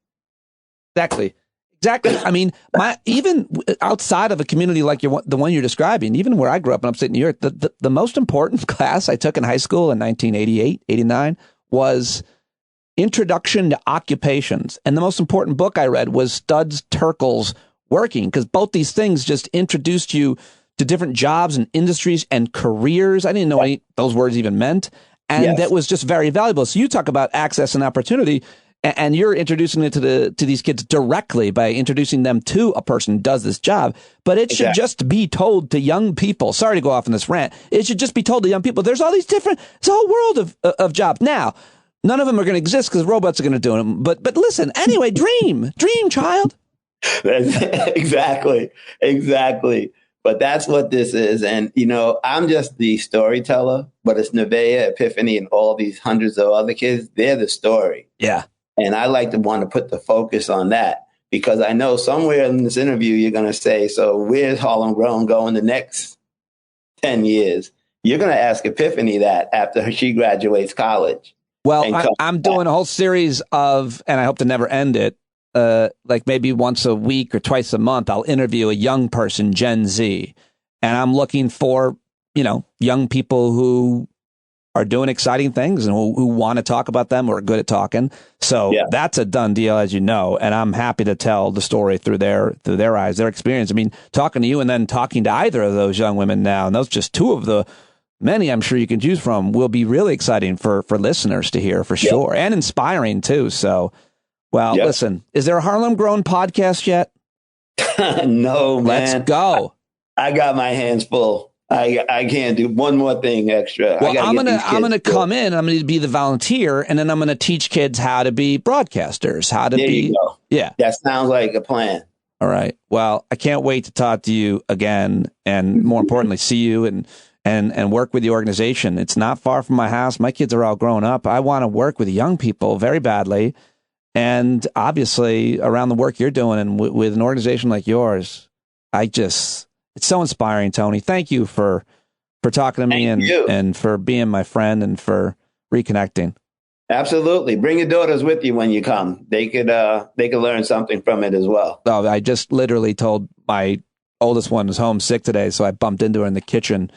Exactly. I mean, even outside of a community like the one you're describing, even where I grew up in upstate New York, the most important class I took in high school in 1988, 89 was Introduction to Occupations. And the most important book I read was Studs Terkel's Working, because both these things just introduced you to different jobs and industries and careers. I didn't know what those words even meant. And that was just very valuable. So you talk about access and opportunity. and you're introducing it to these kids directly by introducing them to a person who does this job. But it should just be told to young people. Sorry to go off on this rant. It should just be told to young people. There's all these different. It's a whole world of jobs now. None of them are going to exist because robots are going to do them. But listen, anyway, dream, child. Exactly. But that's what this is. And, I'm just the storyteller, but it's Nevaeh, Epiphany, and all these hundreds of other kids. They're the story. Yeah. And I like to want to put the focus on that because I know somewhere in this interview, you're going to say, so where's Harlem Grown going the next 10 years? You're going to ask Epiphany that after she graduates college. Well, I'm doing a whole series of, and I hope to never end it, like maybe once a week or twice a month, I'll interview a young person, Gen Z. And I'm looking for, young people who are doing exciting things and who want to talk about them or are good at talking. So that's a done deal, as you know. And I'm happy to tell the story through their eyes, their experience. I mean, talking to you and then talking to either of those young women now, and those just two of the many I'm sure you can choose from, will be really exciting for listeners to hear for sure, and inspiring too. So, well, listen, is there a Harlem Grown podcast yet? No, man. Let's go. I got my hands full. I can't do one more thing extra. Well, I'm gonna come in. I'm gonna be the volunteer, and then I'm gonna teach kids how to be broadcasters. How to be. You go. Yeah, that sounds like a plan. All right. Well, I can't wait to talk to you again, and more importantly, see you and work with the organization. It's not far from my house. My kids are all grown up. I want to work with young people very badly, and obviously around the work you're doing and with an organization like yours, it's so inspiring, Tony. Thank you for talking to me and for being my friend and for reconnecting. Absolutely. Bring your daughters with you when you come. They could learn something from it as well. Oh, I just literally told my oldest one was home sick today, so I bumped into her in the kitchen,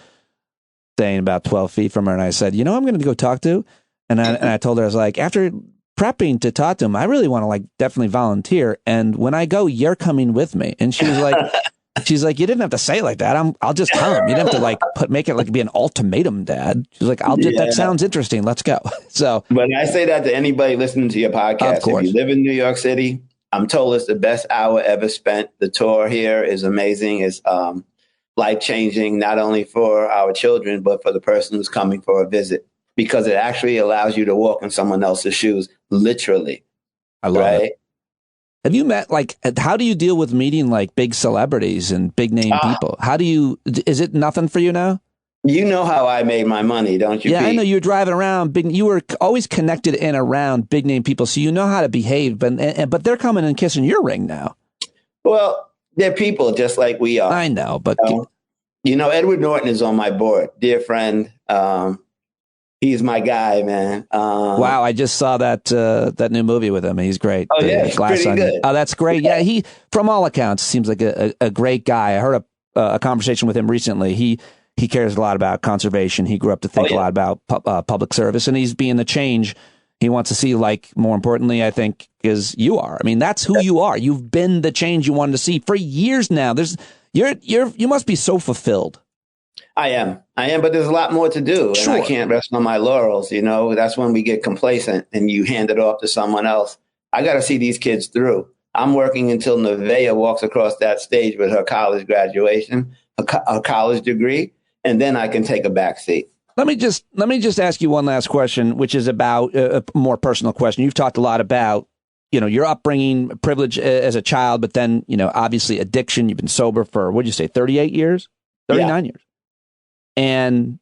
staying about 12 feet from her, and I said, I'm going to go talk to. And I told her, I was like, after prepping to talk to him, I really want to definitely volunteer. And when I go, you're coming with me. And she was like, you didn't have to say it like that. I'll just tell him. You didn't have to make it be an ultimatum, Dad. She's like, that sounds interesting. Let's go. So, but I say that to anybody listening to your podcast. Of course. If you live in New York City, I'm told it's the best hour ever spent. The tour here is amazing. It's life-changing, not only for our children, but for the person who's coming for a visit, because it actually allows you to walk in someone else's shoes, literally. I love it. Have you met, how do you deal with meeting big celebrities and big name people? Is it nothing for you now? You know how I made my money, don't you? Yeah, Pete? I know you were driving around you were always connected in around big name people, so you know how to behave, but they're coming and kissing your ring now. Well, they're people just like we are. I know, but Edward Norton is on my board, dear friend. He's my guy, man. Wow, I just saw that new movie with him. He's great. Oh, yeah, it's pretty good. Oh, that's great. Yeah, he, from all accounts, seems like a great guy. I heard a conversation with him recently. He cares a lot about conservation. He grew up to think a lot about public service, and he's being the change he wants to see. More importantly, I think, is you are. I mean, that's who you are. You've been the change you wanted to see for years now. You must be so fulfilled. I am, but there's a lot more to do, and I can't rest on my laurels. That's when we get complacent and you hand it off to someone else. I got to see these kids through. I'm working until Nevaeh walks across that stage with her college graduation, a college degree, and then I can take a back seat. Let me just ask you one last question, which is about a more personal question. You've talked a lot about, your upbringing, privilege as a child, but then, obviously addiction. You've been sober for, what'd you say, 38 years, 39 years. And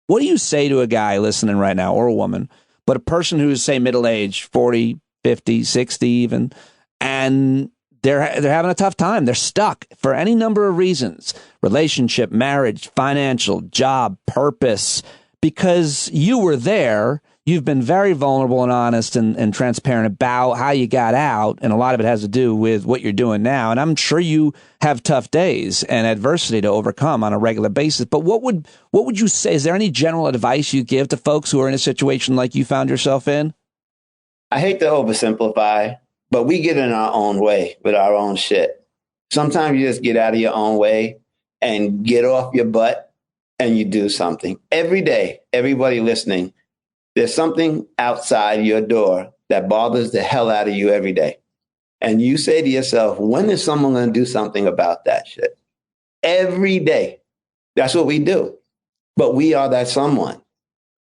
what do you say to a guy listening right now, or a woman, but a person who's, say, middle-aged, 40, 50, 60 even, and they're having a tough time. They're stuck for any number of reasons: relationship, marriage, financial, job, purpose. Because you were there, you've been very vulnerable and honest and transparent about how you got out, and a lot of it has to do with what you're doing now. And I'm sure you have tough days and adversity to overcome on a regular basis. But what would you say? Is there any general advice you give to folks who are in a situation like you found yourself in? I hate to oversimplify, but we get in our own way with our own shit. Sometimes you just get out of your own way and get off your butt and you do something. Every day, everybody listening, there's something outside your door that bothers the hell out of you every day. And you say to yourself, when is someone going to do something about that shit? Every day. That's what we do. But we are that someone.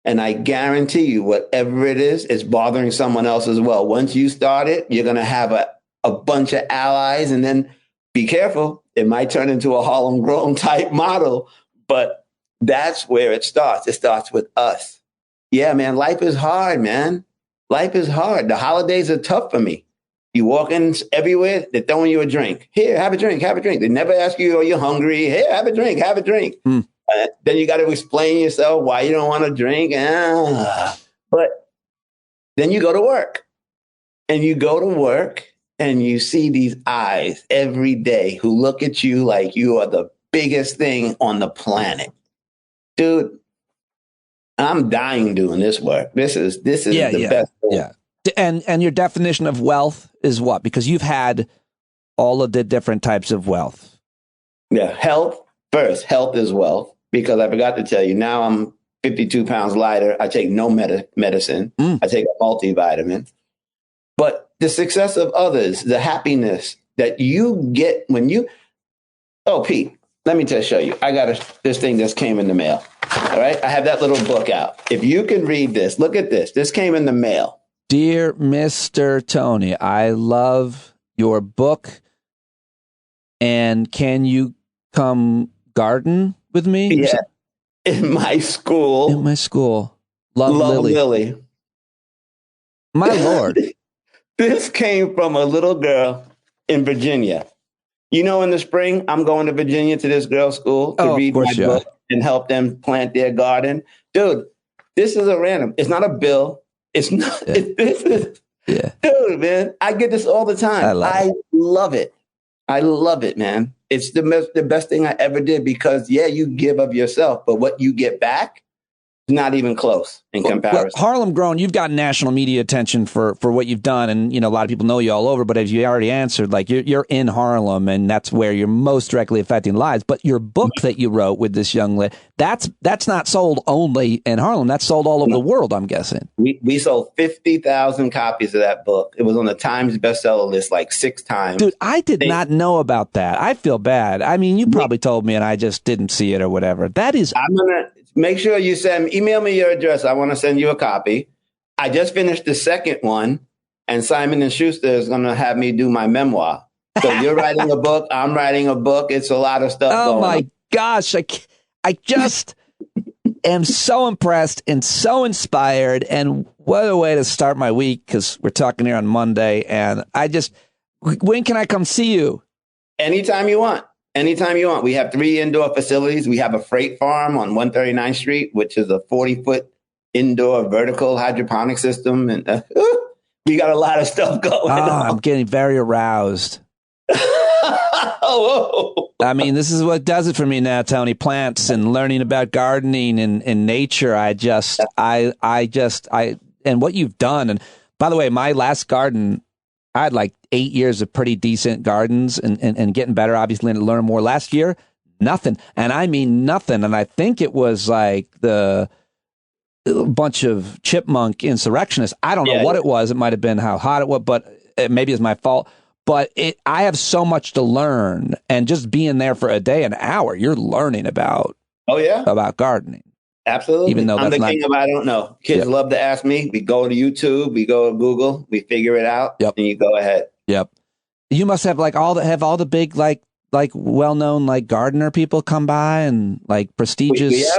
And I guarantee you, whatever it is, it's bothering someone else as well. Once you start it, you're going to have a bunch of allies. And then be careful. It might turn into a Harlem Grown type model. But that's where it starts. It starts with us. Yeah, man, life is hard, man. Life is hard. The holidays are tough for me. You walk in everywhere, they're throwing you a drink. Here, have a drink, have a drink. They never ask you, are you hungry? Here, have a drink, have a drink. Then you got to explain yourself why you don't want to drink. But then you go to work. And you go to work and you see these eyes every day who look at you like you are the biggest thing on the planet. Dude, I'm dying doing this work. This is the best thing. Yeah. And your definition of wealth is what? Because you've had all of the different types of wealth. Yeah, health first. Health is wealth. Because I forgot to tell you, now I'm 52 pounds lighter. I take no medicine. I take a multivitamin. But the success of others, the happiness that you get when you... Oh, Pete, let me show you. I got this thing just came in the mail. All right? I have that little book out. If you can read this, look at this. This came in the mail. Dear Mr. Tony, I love your book. And can you come garden with me? Yeah. In my school. In my school. Love Lily. My Lord. This came from a little girl in Virginia. You know, in the spring, I'm going to Virginia to this girl's school to read my book and help them plant their garden. Dude, this is a random. It's not a bill. It's not. Yeah. Dude, man, I get this all the time. I love it. I love it, man. It's the best thing I ever did because, yeah, you give of yourself, but what you get back is not even close in comparison. Well, Harlem Grown, you've got national media attention for what you've done, and you know a lot of people know you all over. But as you already answered, like you're in Harlem, and that's where you're most directly affecting lives. But your book that you wrote with this young lady, that's not sold only in Harlem. That's sold all over the world, I'm guessing. We sold 50,000 copies of that book. It was on the Times bestseller list like 6 times. Dude, I did not know about that. I feel bad. I mean, you probably told me, and I just didn't see it or whatever. That is. I'm gonna make sure you email me your address. I want to send you a copy. I just finished the second one, and Simon & Schuster is going to have me do my memoir. So you're writing a book. I'm writing a book. It's a lot of stuff going on. Oh, my gosh. I just am so impressed and so inspired. And what a way to start my week, because we're talking here on Monday. And when can I come see you? Anytime you want. Anytime you want. We have 3 indoor facilities. We have a freight farm on 139th Street, which is a 40-foot indoor vertical hydroponic system. And we got a lot of stuff going on. I'm getting very aroused. I mean, this is what does it for me now, Tony. Plants and learning about gardening and nature. And what you've done. And by the way, my last garden, I had like 8 years of pretty decent gardens and getting better, obviously, and learning more. Last year, nothing. And I mean nothing. And I think it was like a bunch of chipmunk insurrectionists. I don't know what it was. It might have been how hot it was, but maybe it's my fault. But I have so much to learn. And just being there for a day, an hour, you're learning about gardening. Absolutely. Even though I'm the king of I don't know. Kids love to ask me. We go to YouTube, we go to Google, we figure it out, and you go ahead. Yep. You must have like all the big like well-known like gardener people come by and like prestigious.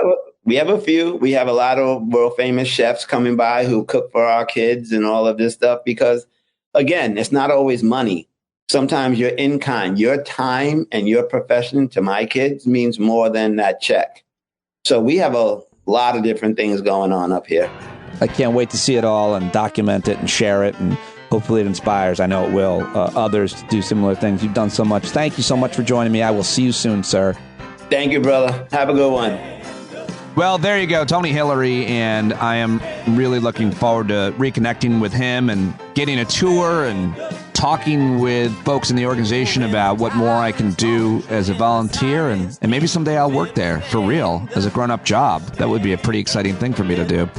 We have a few. We have a lot of world famous chefs coming by who cook for our kids and all of this stuff because, again, it's not always money. Sometimes your in-kind, your time and your profession to my kids means more than that check. So we have a lot of different things going on up here. I can't wait to see it all and document it and share it, and hopefully it inspires, I know it will, others to do similar things. You've done so much. Thank you so much for joining me. I will see you soon, sir. Thank you, brother. Have a good one. Well, there you go, Tony Hillery, and I am really looking forward to reconnecting with him and getting a tour and talking with folks in the organization about what more I can do as a volunteer, and maybe someday I'll work there for real as a grown-up job. That would be a pretty exciting thing for me to do.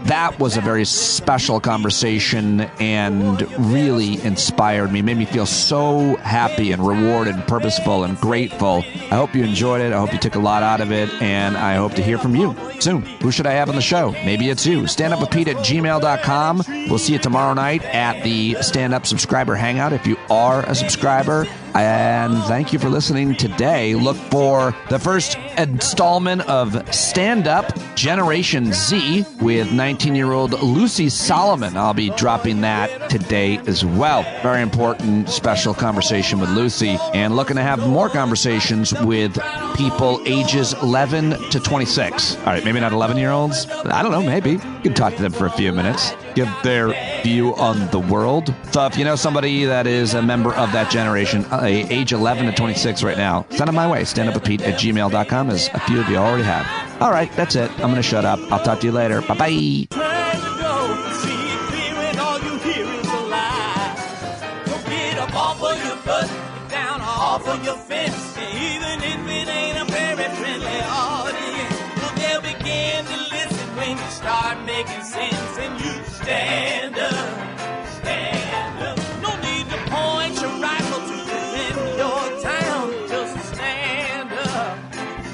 that was a very special conversation and really inspired me, made me feel so happy and rewarded and purposeful and grateful. I hope you enjoyed it. I hope you took a lot out of it, and I hope to hear from you soon. Who should I have on the show? Maybe it's you. standupwithpete@gmail.com. We'll see you tomorrow night at the Stand Up Subscriber Hangout if you are a subscriber. And thank you for listening today. Look for the first installment of Stand Up Generation Z with 19-year-old Lucy Solomon. I'll be dropping that today as well. Very important, special conversation with Lucy. And looking to have more conversations with people ages 11 to 26. All right, maybe not 11-year-olds. I don't know, maybe. You can talk to them for a few minutes. Give their view on the world. So if you know somebody that is a member of that generation, age 11 to 26 right now, send them my way. standupwithpete@gmail.com, as a few of you already have. All right, that's it. I'm going to shut up. I'll talk to you later. Bye-bye. Off of your fence, even if it ain't a very friendly audience, well, they'll begin to listen when you start making sense and you stand up, stand up. No need to point your rifle to defend your town, just stand up,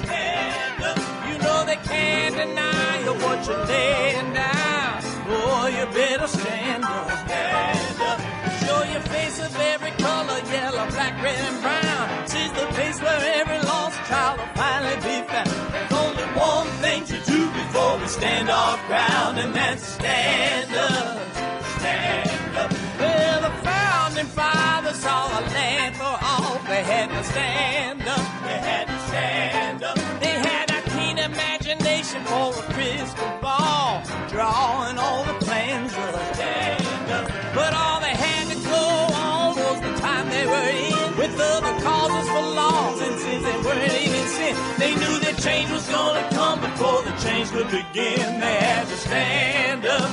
stand up. You know they can't deny you what you're laying down, boy, you better stand up, stand up. Show your face of every color, yellow, black, red, and brown. She's the place where every lost child will finally be found. There's only one thing to do before we stand our ground, and that's stand up, stand up. Well, the founding fathers saw a land for all. They had to stand up, they had to stand up. They had a keen imagination for a crystal ball, drawing all the plans of a stand up. But all they had to go on was the time they were in, with other causes for laws, and since they weren't even sin, they knew that change was gonna come before the change could begin. They had to stand up.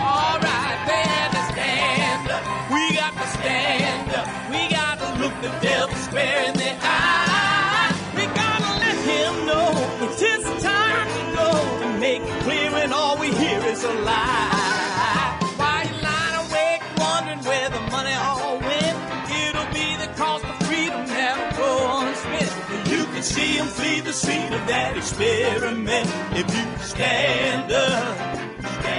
All right, they had to stand up. We got to stand up. We got to look the devil square in the eye. We gotta let him know it's his time to go, and make it clear when all we hear is a lie. Why you lying awake wondering where the money all went? It'll be the cost of freedom that'll go unspent. You can see him flee the scene of that experiment if you stand up.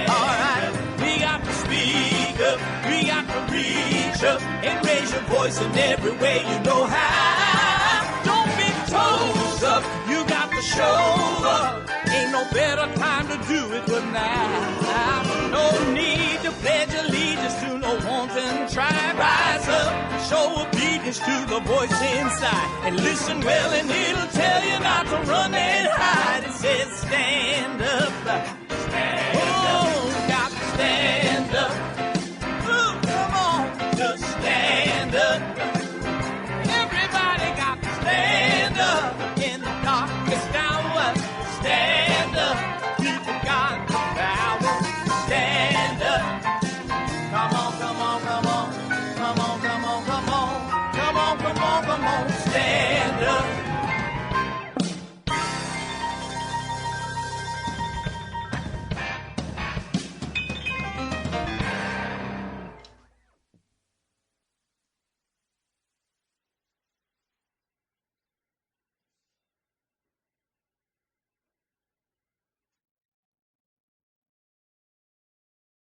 All right, we got to speak up. We got to reach up and raise your voice in every way you know how. Don't be toes up. You got to show up. Ain't no better time to do it but now. No need to pledge allegiance to no wanton tribe. Rise up, show obedience to the voice inside, and listen well, and it'll tell you not to run and hide. It says stand up, stand up.